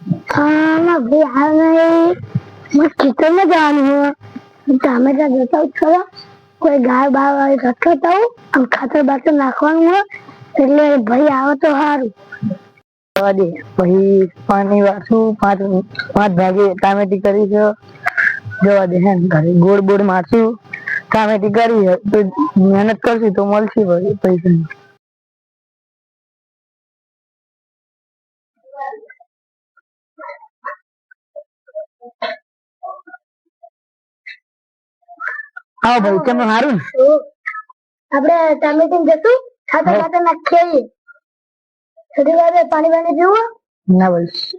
हाँ भाई हाल नहीं मैं खेतों में जाऊँ टामेटा जता खरा कोई गाय बाय रखता हूँ हम खातर बातर नाखવાનું એટલે ભાઈ આવે તો સારું દે પછી પાણી વાસું પાંચ ભાગે ટામેટી કરી છે જવા દે હે ઘરે ગોળ બોળ મારશું ટામેટી કરી તો મહેનત કરશું તો મળશે ભાઈ પૈસા હા ભાઈ કેમ સારું આપણે ટામેટી જતું ખાતર ખાતર નાખીએ થોડી વાર પાણી પાણી પીવું ના ભાઈ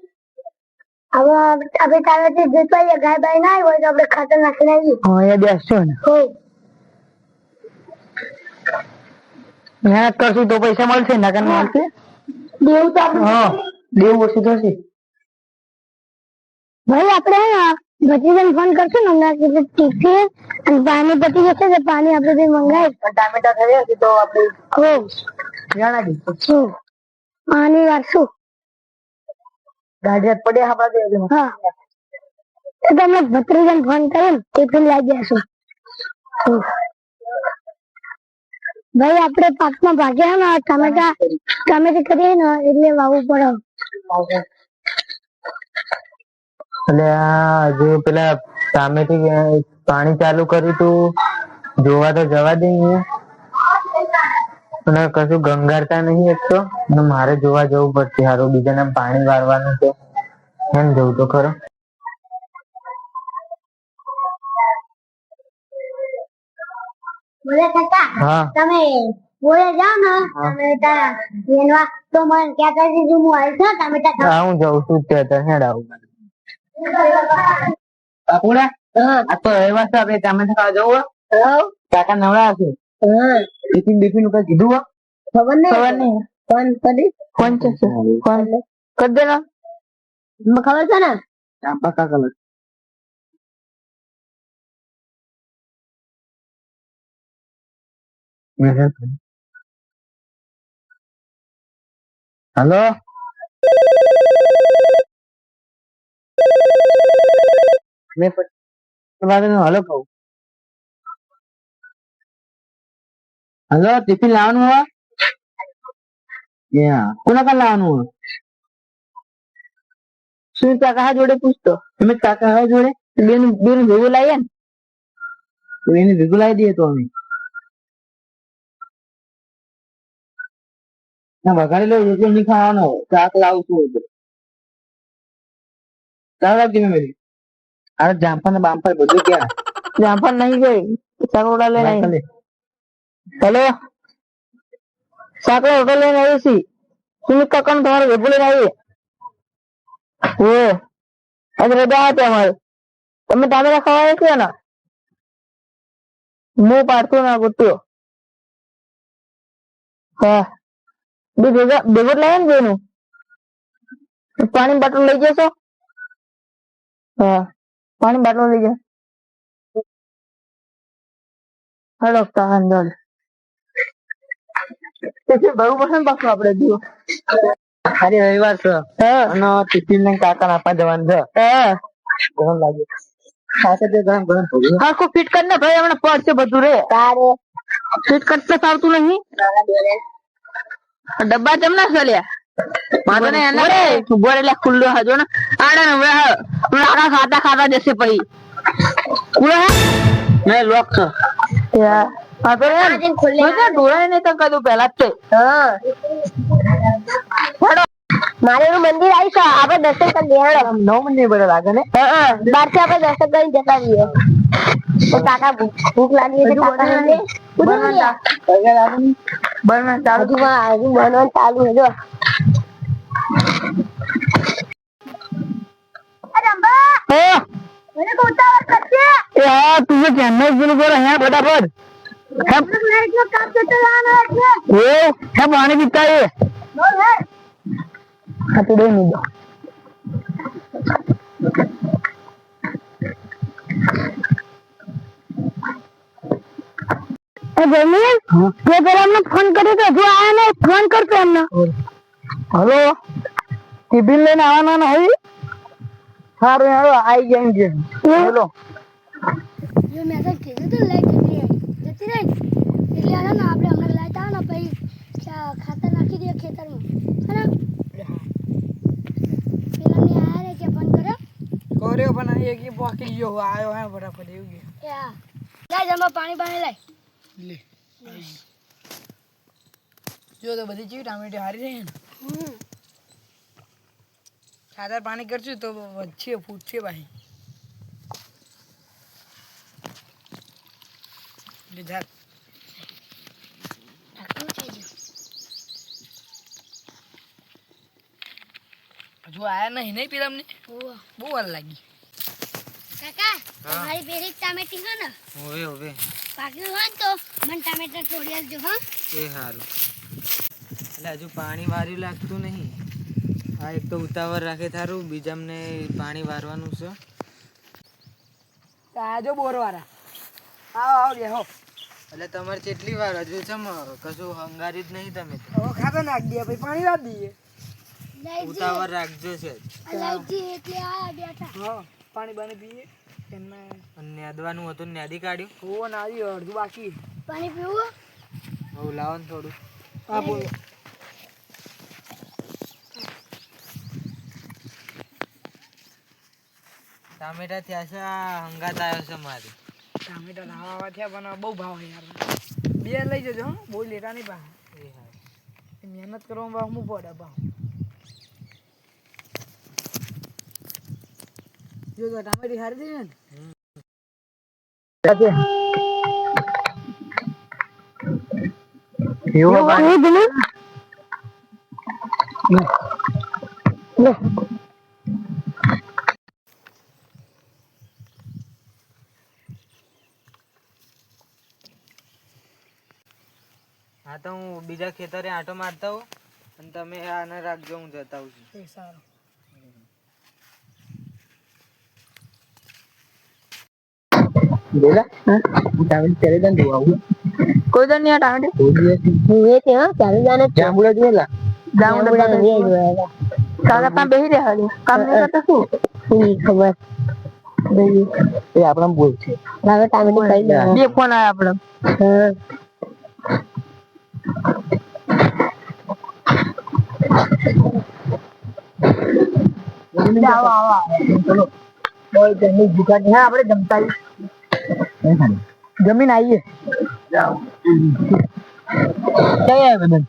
હવે આપણે ટામેટી જતવાઈએ ગાય બાય ના હોય તો આપણે ખાતર નાખીને આવીએ હા એ બેસજો ને હો મહેનત કરશું તો પૈસા મળશે ના કે મળશે દેવું તો આપણે હા દેવું ઓછું થશે ભાઈ આપણે ભતીજાને ફોન કરશું ને હમણાં એટલે ટિફિન અને પાણી પતી જશે તો પાણી આપણે જે મંગાવી ટામેટા થયા છે તો આપણે હો જાણા દીધું પાણી વાળશું ગાડી પડ્યા આપડા એટલે હા તો તમે ભત્રીજાને ફોન કર્યો ને ટિફિન લાવી દેશું ભાઈ આપણે પાકમાં ભાગ્યા ને ટામેટા કરીએ ને એટલે વાવવું પડે એટલે હજુ પેલા ટામેટી પાણી ચાલુ કર્યું તું જોવા તો જવા દે અને કશું ગંગારતા નહીં એક તો મારે જોવા જવું પડશે હારું બીજાને પાણી વારવાનું છે એમ જવું તો ખરો બોલે કાકા હા તમે બોલે જાઓ ને ટામેટા વેનવા તો મને કહેતા દીધું હું આવી છું ટામેટા ખાવા હું જઉં છું ત્યાં હેડ આવું કાકુડા આ તો એવા છે આપણે ટામેટા ખાવા જવું કાકા નવડા છે ટિફિન બિફિન ઉપર કીધું ખબર નહીં ફોન કરી ફોન છે ફોન કર દે ના મને ખબર છે ને પાકા કલર हेलो मैं हेलो कहूँ हेलो टिफिन लावनु हुआ कोना का लावनु हुआ શું કાકા જોડે પૂછતો તમે કાકા જોડે બેન ભેગું લાવીએ ને તો એને ભેગું લાવી દઈએ તો અમે ના વઘારેલો રોટલો નહીં ખાવાનો શાક લાવું છું ચાલ રાખજે મેરી અરે જામફળ ને બામફળ બધું ક્યાં જામફળ નહીં ગઈ શાકોડા લઈને હેલો શાકડા હોટલ લઈને આવી છી સુમિત કાકા ને તમારે ભેગું લઈને આવીએ આજે રજા હતી અમારે તમે ટામેટા ખાવા છે ને હું પાડતો ના ગુટ્યો હા ભેગો લાવે ને બેનું પાણી બાટલો લઈ જશો હા પાણી બાટલો લઈ જાઓ હલો અંદર બહુ પસંદ પાછું આપડે જુઓ અરે રવિવાર છે અને ટિફિન લઈને કાકા આપવા જવાનું છે ગરમ લાગે સાથે તે ગરમ ગરમ હા કો ફિટ કર ને ભાઈ હમણાં પડશે બધું રે તારે ફિટ કરતા આવતું નહીં ડબ્બા કેમ ના ચાલ્યા માતો ને એને ઉભો એટલે ખુલ્લો હજો ને આડે ને આડા ખાતા ખાતા જશે પછી ખુલ્લો હે લોક છે યાર આ તો યાર બધા ઢોળાય ને તો કદું પહેલા જ હા મારે એનું મંદિર આવી છે આપણે દર્શન કરી દેવાડો નવ મંદિર બડે લાગે ને હા બાર થી આપણે દર્શન કરી જતા રહીએ તો કાકા ભૂખ લાગી છે કાકા ને બનવાનું ચાલુ બનવાનું ચાલુ છે જો तुझे चेन्नई शुरू कर है फटाफट है पानी पीता है जमीन हमने फोन करे तो जो आया ना फोन करते हमने हेलो टिफिन लेने आना ना है હારું હાલો આઈ જાય છે બોલો જો મેં તો કીધું તો લાઈટ જતી રહી એટલે આને ને આપણે હમણાં લાઈટ આવે ને પછી ખાતર નાખી દઈએ ખેતરમાં હે ને પેલા ને આયા રે કે ફોન કર્યો પણ આ એક પોકી ગયો આયો હે ફટાફટ એવું ગયો એ હા લાય જમા પાણી લાય લે જો તો બધી ચીવી ટામેટી હારી રહી ને ખાતર પાણી કરશું તો વધશે ફૂટશે ભાઈ લીધા હજુ આયા નહીં પેલા અમને બહુ વાર લાગી કાકા તમારી પેલી ટામેટી છે ને હવે પાક્યું હોય તો મને ટામેટા તોડી આપજો હા એ સારું એટલે હજુ પાણી વાર્યું લાગતું નહીં આ એક તો ઉતાવળ રાખે થારું બીજામને પાણી વારવાનું છે આજો બોરવાળા આવો બેહો એટલે તમારે કેટલી વાર હજુ છે કશું હંગારી જ નહીં તમે હવે ખાતો નાખ દઈએ પછી પાણી વાળી દઈએ ઉતાવળ રાખજો છે લાઈજી એટલે આયા બેઠા હા પાણી બાણી પીએ એમને નેદવાનું હતું નેદી કાઢ્યું હોવો ને આવ્યું અડધું બાકી પાણી પીવું હવે લાવો ને થોડું હા બોલો ટામેટા થયા છે હંગાત આવ્યો છે મારી ટામેટા લાવવા થયા પણ બહુ ભાવ યાર બે લઈ જજો હો બહુ લેટા નહીં પા એ હા મહેનત કરવામાં ભાવ હું પડે ભાવ જો તો ટામેટી હારી દે ને હા તો હું બીજા ખેતરે આંટો મારતા હોઉં અને તમે આને રાખજો હું જતા હોઉં છું સારું કોઈ દર નહીં ટામેટે હું એ કે હા ચાલુ જાને જાંબુડા જોયેલા જાંબુડા કાકા ત્યાં બેહી રહ્યા છે કામ નહીં કરતા શું ખબર એ આપણા બોલ છે હવે ટામેટું ખાઈ લે બે ફોન આવ્યા આપણે જમતા જમીન આવીએ કઈ આવે બેન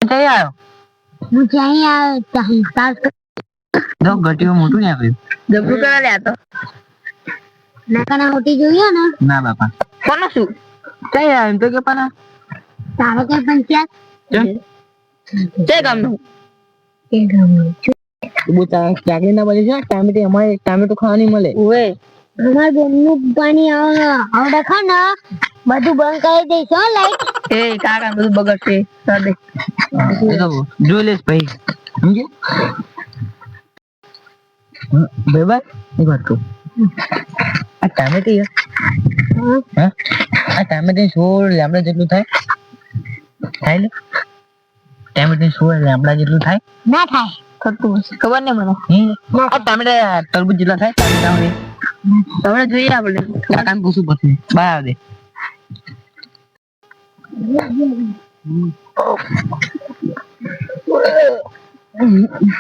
કઈ આવ્યો હું ક્યાંય આવ્યો ઘટીઓ મોટું ને આવ્યું જબરું કરા લે તો નાકાના મોટી જોઈએ ને ના બાપા કોનો શું કઈ આવ્યું તો કે પાના તારો કઈ પંચાયત જય ગામનું એ ગામનું ચાકરી ના બની છે ટામેટી અમારે ટામેટું ખાવાની મળે ઓએ અમાર બેનનું પાણી આવડે ખા ને બધું બંધ કરી દઈશ હો લાઈટ એ કાકા બધું બગડશે સાદે જોઈ લેશ ભાઈ સમજે બેબા એક વાત કહું આ ટામેટી હા આ ટામેટી 16 લાંબડા જેટલું થાય ને ટામેટી 16 લાંબડા જેટલું થાય ના થાય થતું હશે ખબર ને મને આ ટામેટા તરબૂચ જેટલા થાય ટામેટા તમે જોઈએ આપણે કાકાને પૂછું પછી બહાર દે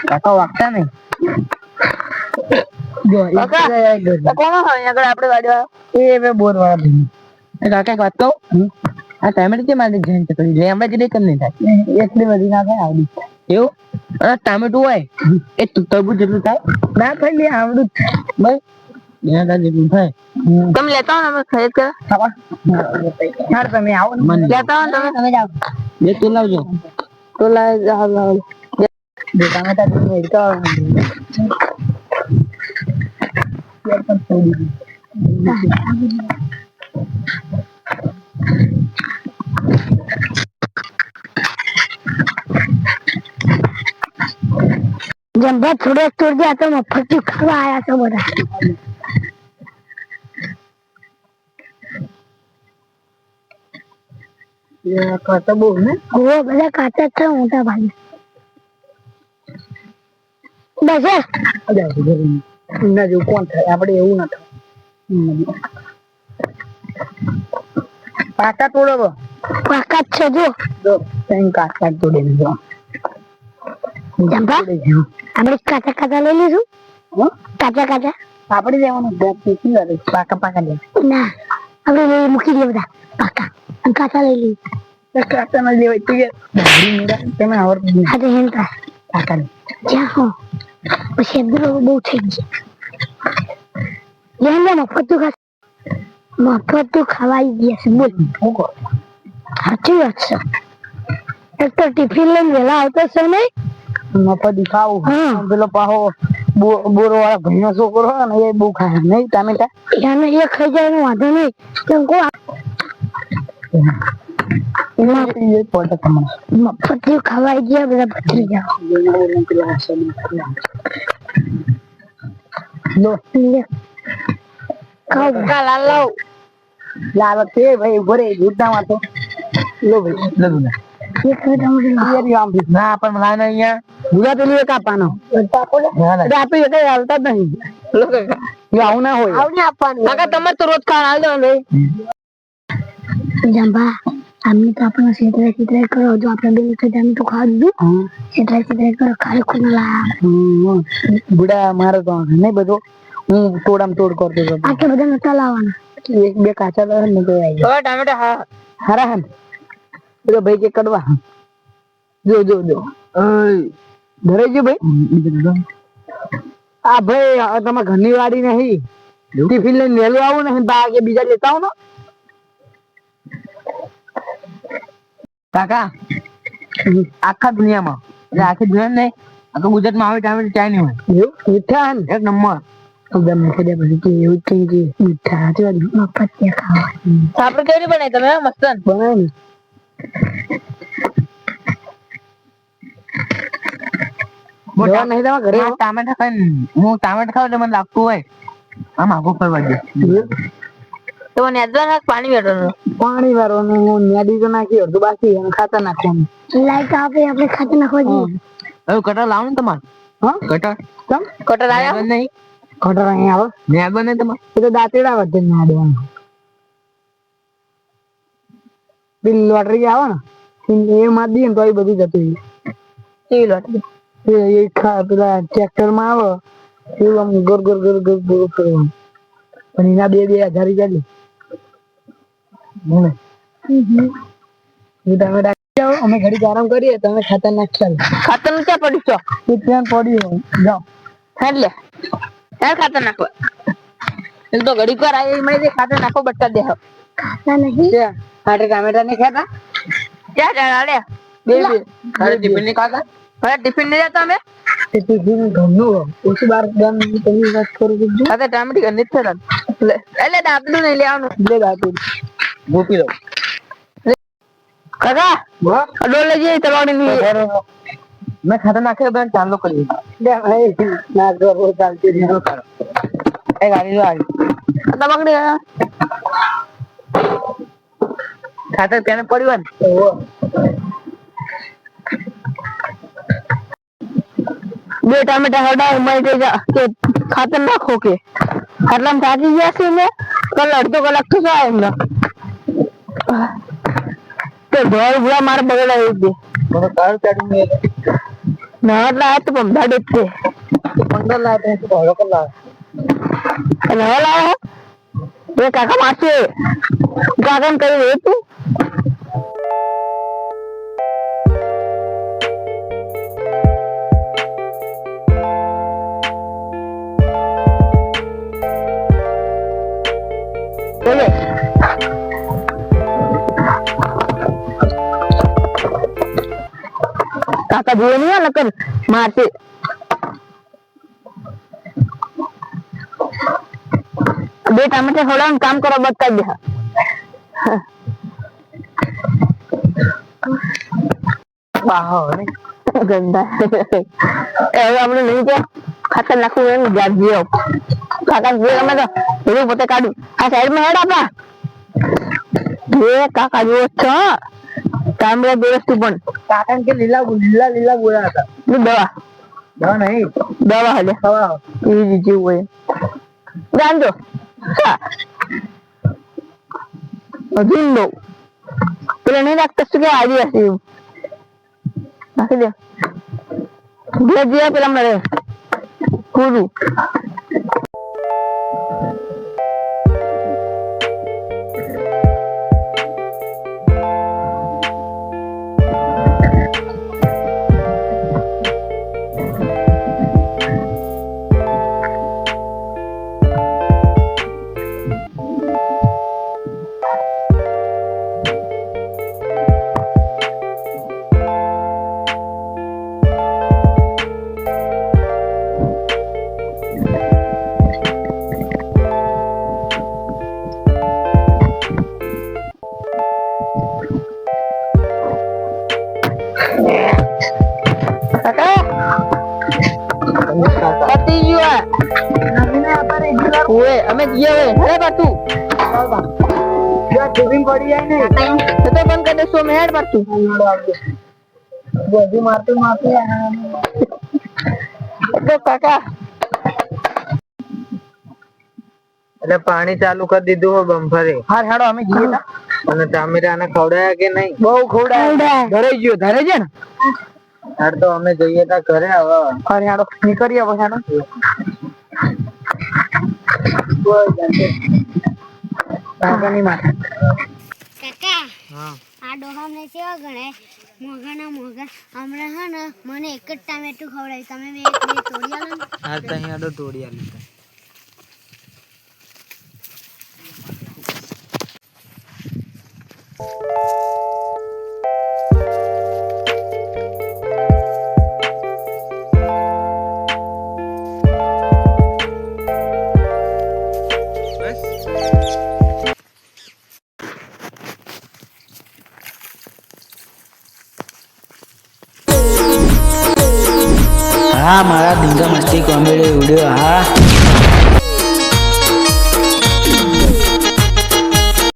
કાકા વાગતા નહીં કોણ હોય આગળ આપણે વાડવા એ બોર વાળા કાકા વાત કહું આ ટામેટા કે માટે જઈને ચકડી લે હમણાં જેટલી કમ નહીં થાય એટલી બધી ના થાય આવડી એવું અને ટામેટું હોય એ તરબૂચ જેટલું થાય ના થાય લે આવડું બસ એના જેટલું થાય તમે લેતા હો ને અમે ખરીદ કરે યાર તમે આવો ને લેતા હો તમે તમે જાઓ બે તો લાવજો તો લાવ બે ટામેટા તમે તો જંબા થોડે તોડ ગયા તો મફત ખાવા આયા છો બધા કાચા બહુ ને ઓ બધા કાચા જ છે મોટા ભાઈ બસ એના જેવું કોણ થાય આપણે એવું ના થાય પાકા તોડો પાકા જ છે જો કાચા તોડી દીધો જંપા આપણે કાચા કાચા લઈ લઈશું કાચા કાચા આપણે લેવાનું પાકા પાકા લે ના આપણે લઈ મૂકી દે બધા પાકા અને કાચા લઈ લઈએ કાચા ના લેવાય તો તમે આવડતું હા તો હેલ થાય કાકા જ્યાં હો પછી અબ્દુલ બહુ થઈ ગઈ લે મફત તું ખવાઈ ગયા છે બોલ સાચી વાત છે એક તો ટિફિન લઈને વેલા આવતો છે નહીં મફત ખાવું પેલો પાહો બોરો વાળા ભાઈ નો છોકરો ને એ બહુ ખાય નહીં ટામેટા એને એ ખાઈ જાય એનો વાંધો નહીં કેમ કો મફત ખવાઈ ગયા બધા પથરી જાવ લાલ છે ભાઈ ભરે દૂધ ના વાતો લો ભાઈ ના પણ મને અહીંયા દુધા પેલું એક આપવાનો આપી કઈ હાલતા જ નહીં આવું ના હોય આવું આપવાનું કાકા તમે તો રોજ ખાણ હાલ દો જંબા આમને તો આપણે છેતરાય કરો જો આપણે બે લોકો જામી તો ખાવા દીધું છેતરાય કરો ખાલી કોને લા બુડા મારો તો નહીં બધો હું તોડામ તોડ કરતો હતો આટલા બધા નતા લાવવાના એક બે કાચા લાવે ને તો આવી જાય ટામેટા હારા હન પેલો ભાઈ કે કડવા જો ધરે જો ભાઈ આ ભાઈ તમારા ઘરની વાડી નહીં ટિફિન લઈને લેલું આવું ને બાગે બીજા લેતા આવો ને કાકા આખા દુનિયામાં એટલે આખી દુનિયા નહીં આખા ગુજરાતમાં આવે ટામેટા ચાય નહીં હોય મીઠા હે એક નંબર એકદમ મીઠા દે પછી એવું જ કઈ કે મીઠા છે મફત ખાવા આપણે કેવી બનાવી તમે મસ્ત બનાવી ને મોટા નહીં તમારા ઘરે ટામેટા ખાઈ હું ટામેટા ખાવ એટલે મને લાગતું હોય આમ આગો ફરવા દે તો નેદવા નાખ પાણી વાળવાનું હું નેદી તો નાખી અડધું બાકી અને ખાતા નાખવાનું લાઈટ આપે આપણે ખાતા નાખવા જોઈએ હવે કટર લાવો ને તમારે હા કટર કેમ કટર આયા નહીં કટર અહીં આવે નેદવા નહીં તમારે એ તો દાંતેડા વધે નેદવાનું બિલ લોટરી આવે ને એ માં દઈએ ને તો એ બધું જતું એ લોટરી એ પેલા ટ્રેક્ટર માં આવે એવું આમ ગોર ગોર ગોર ગોર ગોર કરવાનું પણ એના 2,000 ચાલી તમે જાઓ અમે ઘડી આરામ કરીએ તમે ખાતર નાખશો ખાતર નું ક્યાં પડ્યું છો એ ત્યાં પડ્યું જાઓ એટલે ક્યાં ખાતર નાખો એ તો ઘડી પર આવી મને ખાતર નાખો બટકા દે ખાતા નહીં આટે ટામેટા નહીં ખાતા ક્યાં ચાલે બે અરે ટિફિન નહીં ખાતા અરે ટિફિન નહીં જતા અમે ટિફિન ઘરનું ઓછી બાર ગામ તમે વાત કરો છો ખાતા ટામેટી ઘરની જ થતા એટલે દાંતલું નહીં લેવાનું લે દાંતલું ગોપી લો કાકા ડોલ લેજે તવાડી ની મેં ખાતા નાખે તો ચાલો કરી લે ભાઈ ના કરો ચાલતી નહીં કરો એ ગાડી લો આવી ખાતા પકડી ખાતર તેને પડ્યું ને બે ટામેટા હડાય મળી કે ખાતર નાખો કે ખાટલામાં થાકી ગયા છે ને કલ અડધો કલાક થશે એમને તો ઘર ભૂલા મારે બગડાવી દે મને કાર ચાડી ના એટલે તો પંદર જ છે 15 લાખ છે તો હળો કલા અને હવે લાવે એ કાકા માસે ગાગન કરી દે તું બોલે કાકા જોયે નહીં લકન મારશે બે ટામેટા ખવડાવીને કામ કરો બતાવી દે ગંદા હવે આપણે નહીં કે ખાતર નાખવું એમ જાગીઓ કાકા જે અમે તો એવું પોતે કાઢું આ સાઈડ માં હેડ આપા એ કાકા જો છો તાંબડા દોરસથી પણ કાકા કે લીલા લીલા ગોળા હતા. દવા નહીં, દવા હલે એ જેવું હોય જાણજો. પેલા નહીં રાખતા શું કે આદિવાસી એવું નાખી દે. જે પેલા મળે પૂરું. અમે જઈએ હવે પાછું પડી જાય ને તો બંધ કરી દેશું અમે હેડ પાછું બધું મારતું કાકા એટલે પાણી ચાલુ કરી દીધું હોય બમ્ફરે. હા હેડો અમે જઈએ. અને ટામેટાને ખવડાયા કે નહીં? બહુ ખવડાયા. ધરાઈ ગયો ધરે છે ને. હેડ તો અમે જઈએ તા ઘરે હવે. અરે હેડો નીકળીએ હવે હેડો. કાકા આ ડોહાને કેવા ગણાય મોઘાના મોઘા. હમણાં હે ને મને એક જ ટામેટું ખવડાવ્યું. તમે બે તોડી આલો ને. હા તો અહીં આડો તોડી આલી. હા મારા ધીંગા મસ્તી કોમેડી વિડીયો હા